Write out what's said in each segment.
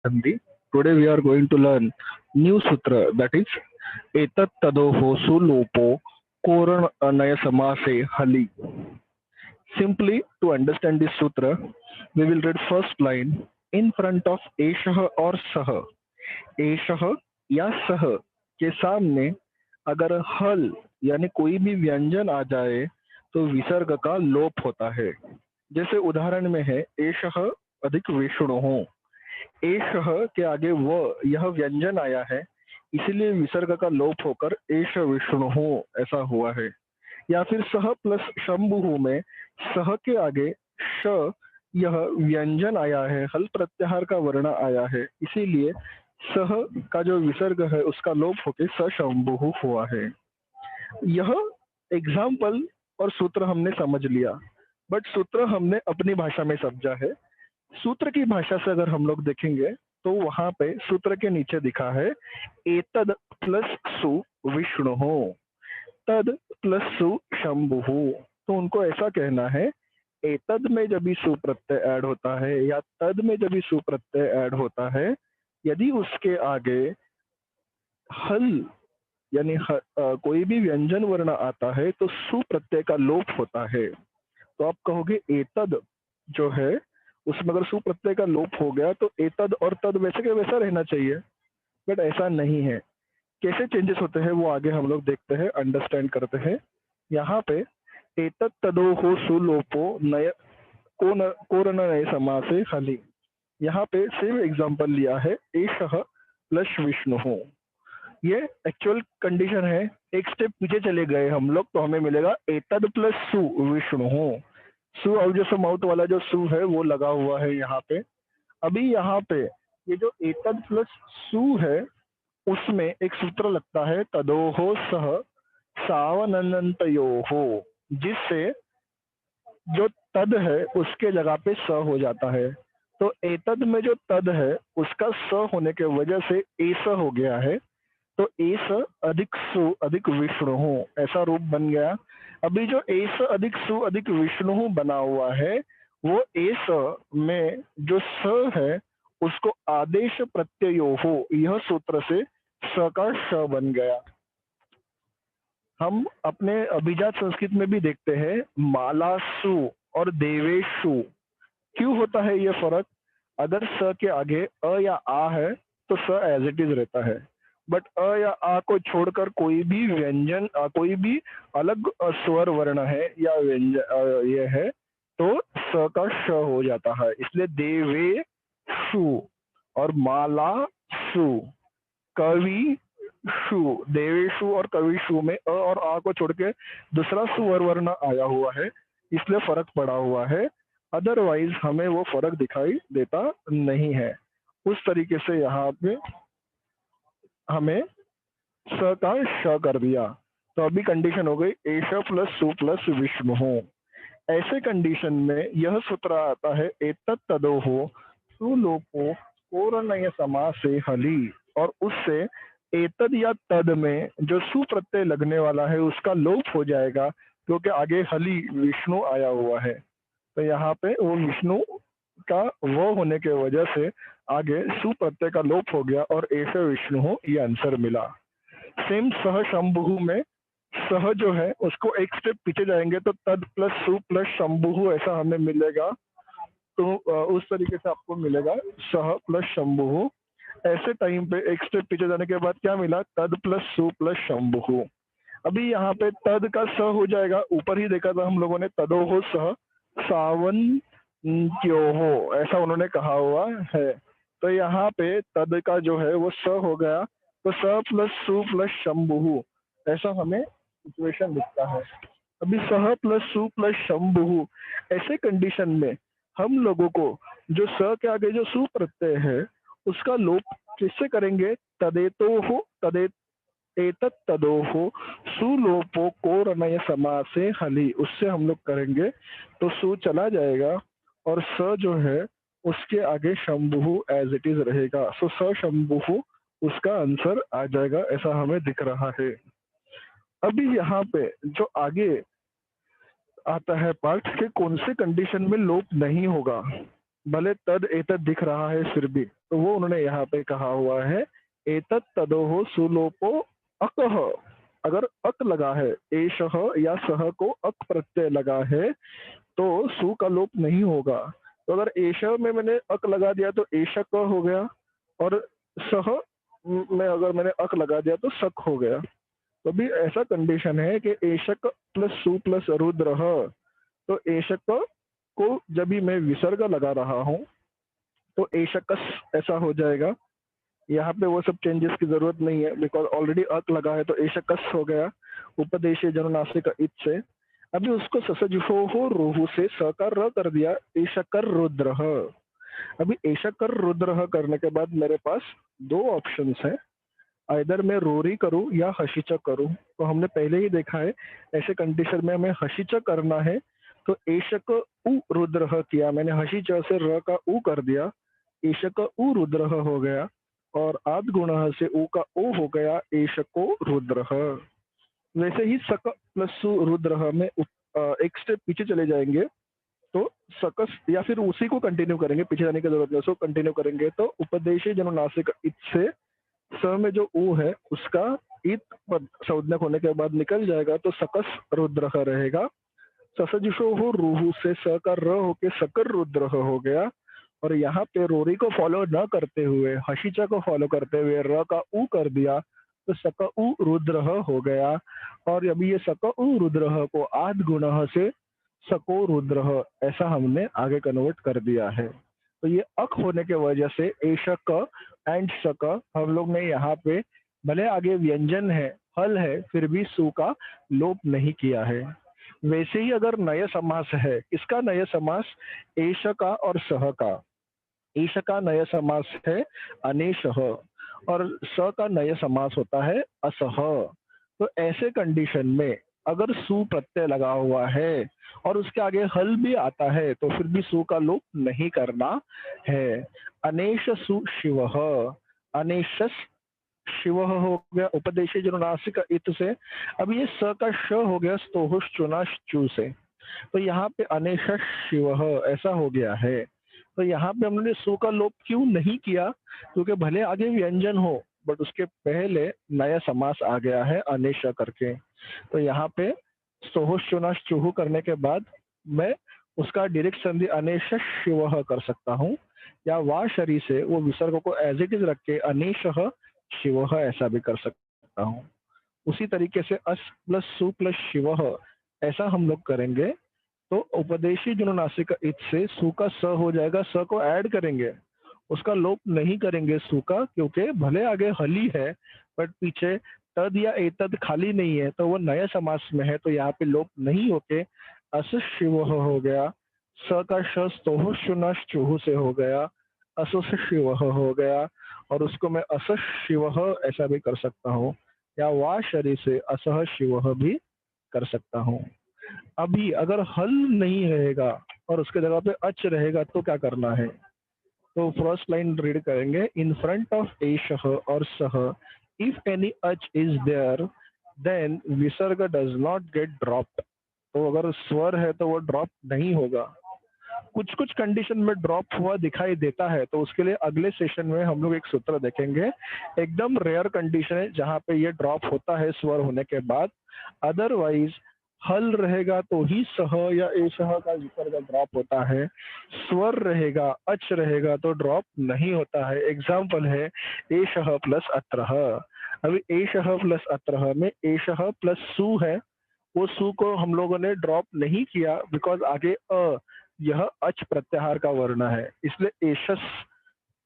Gandhi. Today we are going to learn new sutra, that is etat tadoho sulopo koranaya samase hali. Simply to understand this sutra, we will read first line in front of eshah or sah. eshah या सह के सामने अगर हल यानी कोई भी व्यंजन आ जाए तो विसर्ग का लोप होता है। जैसे उदाहरण में है एषः अधिक विष्णु हो। एषः के आगे व यह व्यंजन आया है, इसलिए विसर्ग का लोप होकर एष विष्णु हो ऐसा हुआ है। या फिर सह प्लस शंभु में सह के आगे श यह व्यंजन आया है, हल प्रत्याहार का वर्ण आया है, इसीलिए सह का जो विसर्ग है उसका लोप होकर सशंभु हुआ है। यह एग्जाम्पल और सूत्र हमने समझ लिया, बट सूत्र हमने अपनी भाषा में समझा है। सूत्र की भाषा से अगर हम लोग देखेंगे तो वहां पे सूत्र के नीचे दिखा है एतद प्लस सु विष्णु हो, तद प्लस सु शंभु। तो उनको ऐसा कहना है, एतद में जब भी सु प्रत्यय ऐड होता है या तद में जब भी सु प्रत्यय ऐड होता है, यदि उसके आगे हल यानी कोई भी व्यंजन वर्ण आता है तो सु प्रत्यय का लोप होता है। तो आप कहोगे एतद जो है उसमें अगर सु प्रत्यय का लोप हो गया तो एतद और तद वैसे के वैसा रहना चाहिए, बट ऐसा नहीं है। कैसे चेंजेस होते हैं वो आगे हम लोग देखते हैं, अंडरस्टैंड करते हैं। यहाँ पे एतत् तदोहो सुलोपो नय कोरन नए समासे हली। यहाँ पे सेम एग्जांपल लिया है एषः प्लस विष्णु हो। ये एक्चुअल कंडीशन है। एक स्टेप पीछे चले गए हम लोग तो हमें मिलेगा एतद प्लस सु विष्णु हो। सु और जो माउथ वाला जो सु है वो लगा हुआ है यहाँ पे। अभी यहाँ पे ये जो एतद प्लस सु है उसमें एक सूत्र लगता है तदोहो सह सावनन्तयोहो, जिससे जो तद है उसके जगह पे स हो जाता है। तो एतद में जो तद है उसका स होने के वजह से एस हो गया है। तो एस अधिक सु अधिक विष्णु ऐसा रूप बन गया। अभी जो एस अधिक सु अधिक विष्णु बना हुआ है वो एस में जो स है उसको आदेश प्रत्ययो हो, यह सूत्र से स का श बन गया। हम अपने अभिजात संस्कृत में भी देखते हैं मालासु और देवेशु। क्यों होता है ये फर्क? अगर स के आगे अ या आ है तो स एज इट इज रहता है, बट अ या आ को छोड़कर कोई भी व्यंजन कोई भी अलग स्वर वर्ण है या व्यंजन ये है तो स का श हो जाता है। इसलिए देवे शु और माला सु, कवि शु, देवेशु और कविशु में अ और आ को छोड़ के दूसरा स्वर वर्ण आया हुआ है, इसलिए फर्क पड़ा हुआ है। अदरवाइज हमें वो फर्क दिखाई देता नहीं है। उस तरीके से यहाँ पे हमें स का श कर दिया। तो अभी कंडीशन हो गई एश प्लस सु प्लस विष्णु हो। ऐसे कंडीशन में यह सूत्र आता है एतत् तदोहो सुलोपो कोरनय समासे हली, और उससे एतद या तद में जो सु प्रत्यय लगने वाला है उसका लोप हो जाएगा, क्योंकि आगे हली विष्णु आया हुआ है। तो यहाँ पे वो विष्णु का वो होने के वजह से आगे सु प्रत्यय का लोप हो गया और ऐसे विष्णु हो, ये आंसर मिला। सेम सह शंभु में सह जो है उसको एक स्टेप पीछे जाएंगे तो तद प्लस सु प्लस शंभु ऐसा हमें मिलेगा। तो उस तरीके से आपको मिलेगा सह प्लस शंभु। ऐसे टाइम पे एक स्टेप पीछे जाने के बाद क्या मिला? तद प्लस सु प्लस शंभु। अभी यहाँ पे तद का स हो जाएगा, ऊपर ही देखा था हम लोगों ने तदो हो सह सावन क्यों हो ऐसा उन्होंने कहा हुआ है। तो यहाँ पे तद का जो है वो स हो गया, तो स प्लस सु प्लस शंभु ऐसा हमें सिचुएशन दिखता है। अभी सह प्लस सु प्लस शंभु ऐसे कंडीशन में हम लोगों को जो स के आगे जो सु प्रत्यय है उसका लोप किससे करेंगे? तदेतो हो तदे एतत् तदोहो सुलोपो कोरनय समासे हली, उससे हम लोग करेंगे तो सु चला जाएगा और स जो है उसके आगे शंभु एज इट इज रहेगा। सो स शंभु उसका आंसर आ जाएगा, ऐसा हमें दिख रहा है। अभी यहाँ पे जो आगे आता है पार्ट के कौन से कंडीशन में लोप नहीं होगा, भले तद एतद दिख रहा है फिर भी, तो वो उन्होंने यहाँ पे कहा हुआ है, एतत् तदोः सुलोपो अकः। अगर अक लगा है, एषः या सः को अक प्रत्यय लगा है, तो सु का लोप नहीं होगा। तो अगर एष में मैंने अक लगा दिया तो एषक हो गया, और सह में अगर मैंने अक लगा दिया तो सक हो गया। तो भी ऐसा कंडीशन है कि एषक प्लस सु प्लस रुद्र, तो एषक को जब भी मैं विसर्ग लगा रहा हूँ तो एषकस ऐसा हो जाएगा। यहाँ पे वो सब चेंजेस की जरूरत नहीं है, बिकॉज ऑलरेडी अक लगा है, तो एषकस हो गया उपदेशीय जनुनासिक इत से। अभी उसको ससजुषो हो रोहू से स का र कर दिया, एषकर रुद्र। अभी एषकर रुद्र करने के बाद मेरे पास दो ऑप्शंस हैं, आइदर मैं रोरी करूं या हशीच करूं। तो हमने पहले ही देखा है, ऐसे कंडीशन में हमें हशीच करना है, तो एशक उ रुद्र किया मैंने, हशीच से र का उ कर दिया, एशक उ रुद्र हो गया, और आद गुण से उ का ओ हो गया, एशको रुद्र। वैसे ही सक प्लस सु रुद्र में एक स्टेप पीछे चले जाएंगे, तो सकस या फिर उसी को कंटिन्यू करेंगे, पीछे जाने की जरूरत नहीं, उसको कंटिन्यू करेंगे तो उपदेशी जनुनासिक इत से स में जो ऊ है उसका ईत पद संज्ञक होने के बाद निकल जाएगा, तो सकस रुद्र रहेगा। ससजुषो हो रूहू से स का र होके सकर रुद्र हो गया, और यहाँ पे रोरी को फॉलो न करते हुए हशीचा को फॉलो करते हुए र का ऊ कर दिया, तो सक उ रुद्र हो गया। और अभी ये सक उ रुद्र को आद गुण से सको रुद्र ऐसा हमने आगे कन्वर्ट कर दिया है। तो ये अक होने के वजह से एशक एंड सक हम लोग ने यहाँ पे, भले आगे व्यंजन है, हल है, फिर भी सु का लोप नहीं किया है। वैसे ही अगर नय समास है, इसका नय समास एश का और सह का। ईश का नय समास है अनेश, और स का नय समास होता है असह। तो ऐसे कंडीशन में अगर सु प्रत्यय लगा हुआ है और उसके आगे हल भी आता है, तो फिर भी सु का लोप नहीं करना है। अनेश सु शिव, अनेशस शिव हो गया उपदेशी जनुनासिक इत से। अब ये स का श हो गया स्तोहुष चुनाश चू से, तो यहाँ पे अनेश शिव ऐसा हो गया है। तो यहाँ पे हमने सु का लोप क्यों नहीं किया, क्योंकि भले आगे व्यंजन हो बट उसके पहले नया समास आ गया है अनेश करके। तो यहाँ पे सोहुष चुनाश चूहू करने के बाद मैं उसका डायरेक्ट संधि अनेश शिव कर सकता हूँ, या वा शरी से वो विसर्ग को एज इट इज रख के अनेश शिव ऐसा भी कर सकता हूँ। उसी तरीके से अस प्लस सु प्लस शिव ऐसा हम लोग करेंगे, तो उपदेशी जनुनासिक इत से सु का स हो जाएगा, स को ऐड करेंगे, उसका लोप नहीं करेंगे सु का, क्योंकि भले आगे हली है बट पीछे तद या एतद खाली नहीं है, तो वो नए समास में है, तो यहाँ पे लोप नहीं होके अस शिव हो गया। स का श स्तोह शुनश चूहू से हो गया, असुस शिव हो गया, और उसको मैं असस शिव ऐसा भी कर सकता हूँ, या वा शरीर से असह शिव भी कर सकता हूँ। अभी अगर हल नहीं रहेगा और उसके जगह पे अच रहेगा तो क्या करना है, तो फर्स्ट लाइन रीड करेंगे, इन फ्रंट ऑफ एशह और सह इफ एनी अच इज देयर देन विसर्ग डज नॉट गेट ड्रॉप्ड। तो अगर स्वर है तो वो ड्रॉप नहीं होगा। कुछ कुछ कंडीशन में ड्रॉप हुआ दिखाई देता है, तो उसके लिए अगले सेशन में हम लोग एक सूत्र देखेंगे। एकदम रेयर कंडीशन है जहाँ पे ये ड्रॉप होता है स्वर होने के बाद, अदरवाइज हल रहेगा तो ही सह या एशह का विसर्ग ड्रॉप होता है, स्वर रहेगा अच रहेगा तो ड्रॉप नहीं होता है। एग्जाम्पल है एशह प्लस अत्रह। अभी एशह प्लस अत्रह में एशह प्लस सु है, वो सु को हम लोगों ने ड्रॉप नहीं किया बिकॉज आगे यह अच प्रत्याहार का वर्ण है, इसलिए एशस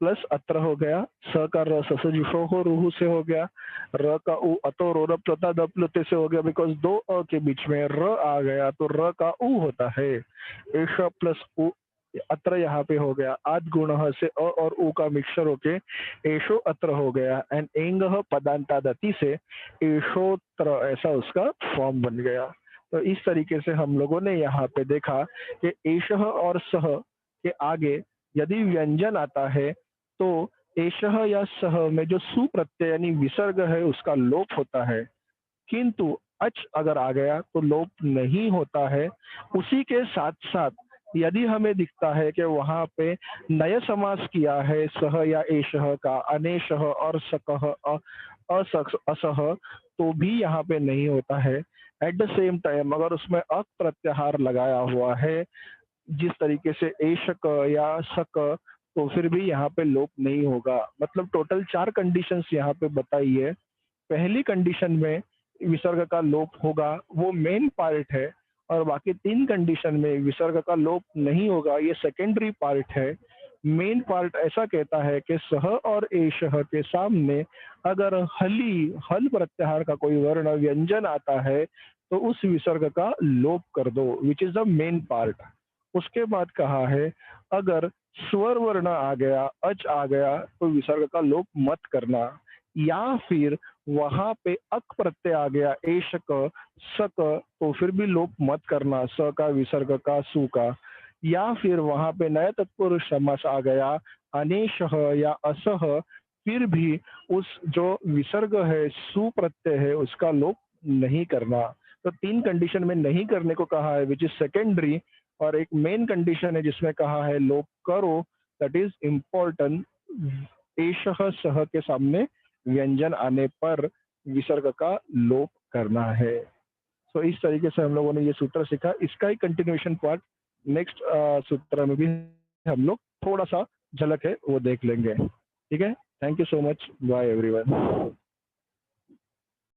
प्लस अत्र हो गया, स का र ससजुषो हो रूहू से हो गया, र का उ अतो रो रप लता दप लते से हो गया, बिकॉज दो के बीच में र आ गया तो र का उ होता है। एश प्लस उ अत्र यहाँ पे हो गया, आद गुण से अ और उ का मिक्सचर होके एशो अत्र हो गया, एंड एंग पदांतादति से एशोत्र ऐसा उसका फॉर्म बन गया। तो इस तरीके से हम लोगों ने यहाँ पे देखा कि एशह और सह के आगे यदि व्यंजन आता है तो एशह या सह में जो सु प्रत्यय यानी विसर्ग है उसका लोप होता है, किंतु अच अगर आ गया तो लोप नहीं होता है। उसी के साथ साथ यदि हमें दिखता है कि वहाँ पे नया समास किया है सह या एषः का, अनेशः और सकः असः, तो भी यहाँ पे नहीं होता है। एट द सेम टाइम अगर उसमें अक प्रत्याहार लगाया हुआ है, जिस तरीके से एशक या शक, तो फिर भी यहाँ पे लोप नहीं होगा। मतलब टोटल 4 कंडीशंस यहाँ पे बताई है। पहली कंडीशन में विसर्ग का लोप होगा, वो मेन पार्ट है, और बाकी 3 कंडीशन में विसर्ग का लोप नहीं होगा, ये सेकेंडरी पार्ट है। मेन पार्ट ऐसा कहता है कि सह और एषः के सामने अगर हल प्रत्याहार का कोई वर्ण व्यंजन आता है, तो उस विसर्ग का लोप कर दो, which is the main part. उसके बाद कहा है, अगर स्वर वर्ण आ गया, अच आ गया, तो विसर्ग का लोप मत करना। या फिर वहाँ पे अक प्रत्यय आ गया एशक, सक, तो फिर भी लोप मत करना, स का, विसर्ग का, सु का। या फिर वहाँ पे नया तत्पुरुष समास आ गया अनेशः या असह, फिर भी उस जो विसर्ग है, सु प्रत्यय है, उसका लोप नहीं करना। तो 3 कंडीशन में नहीं करने को कहा है, व्हिच इज़ सेकेंडरी, और एक मेन कंडीशन है जिसमें कहा है लोप करो, दैट इज़ इम्पोर्टेंट। एषः, सः के सामने व्यंजन आने पर विसर्ग का लोप करना है। सो इस तरीके से हम लोगों ने ये सूत्र सीखा। इसका ही कंटिन्यूएशन पार्ट नेक्स्ट सूत्र में भी हम लोग थोड़ा सा झलक है वो देख लेंगे। ठीक है, thank you so much, bye everyone.